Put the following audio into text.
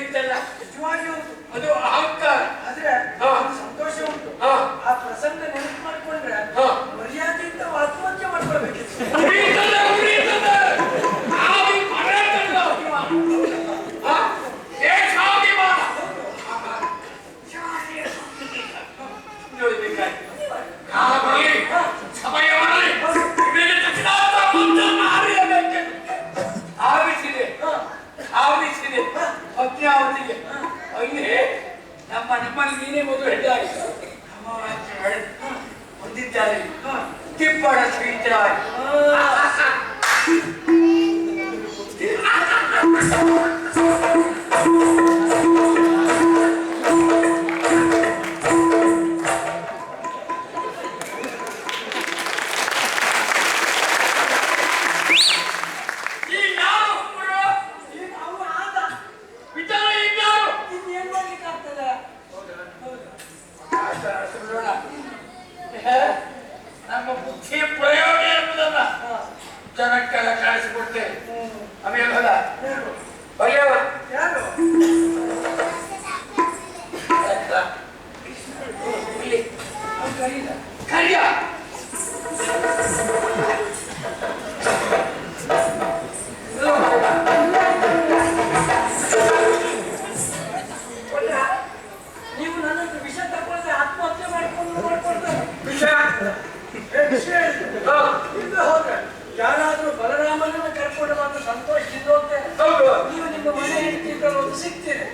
ಇತ್ತಲ್ಲ, ನಿಜವಾಗಿಯೂ ಉಂಟು. ಅದು ಅಹಂಕಾರ. ಆದ್ರೆ ಹಾ. ಸಂತೋಷ ಉಂಟು. ಹಾ. ಆ ಪ್ರಸಂಗ ನೆನಪು ಮಾಡ್ಕೊಂಡ್ರೆ ಹಾ. ಮರ್ಯಾದೆಯಿಂದ ಆತ್ಮಹತ್ಯೆ ಮಾಡ್ಕೊಳ್ಬೇಕಿತ್ತು. ಉರಿಯುತ್ತದೆ, ಉರಿಯುತ್ತದೆ. ಆವಿ ಮರೆತಲ್ಲ. ಹಾ? ದೇಶಾಭಿಮಾನ. ನೋಡ್ಬೇಕಾಯ್ತು. ಕಾಲ ಬರಲಿ, ಸಮಯ ಬರಲಿ, ಇವರಿಗೆ ತಕ್ಷಣಾಂತ ಮಂತ್ರವನ್ನು ಅರಿಯಬೇಕೆಂದು ಆವಿಸಿದೆ, ಆವಿಸಿದೆ ಪದ್ಮಾವತಿಗೆ. ಅಯ್ಯೇ, ನಮ್ಮಲ್ಲಿ ನೀನೇ ಮೊದಲು ಹೆಡ್ಡಾಗಿ ಹೊಂದಿದ್ದಾರೆ ತಿಪ್ಪಣ ಶ್ರೀಚರಾಗಿ. ನಮ್ಮ ಬುದ್ಧಿಯ ಪ್ರಯೋಗ ಎಂಬುದನ್ನ ಜನಕ್ಕೆಲ್ಲ ಕಾಣಿಸಿಕೊಡ್ತೇವೆ. ಆಮೇಲೆ ಹೋದ ಬರೆಯವ ಯಾರು ಇಲ್ಲಿ ಕರಿಯ ನೀವು ನನ್ನ ವಿಷ ತಗೊಳ್ದೆ ಆತ್ಮಹತ್ಯೆ ಮಾಡ್ಕೊಳ್ತಾರೆ. ವಿಷಯ ಇದು ಹೋದ್ರೆ ಯಾರಾದ್ರೂ ಬಲರಾಮನನ್ನು ಕರ್ಕೊಂಡು ಬಂದು ಸಂತೋಷ ಇದ್ದೋಂತೆ ನೀವು ನಿಮ್ಮ ಮನೆ ಹೆಂಡತಿ ಒಂದು ಸಿಗ್ತೀರಿ.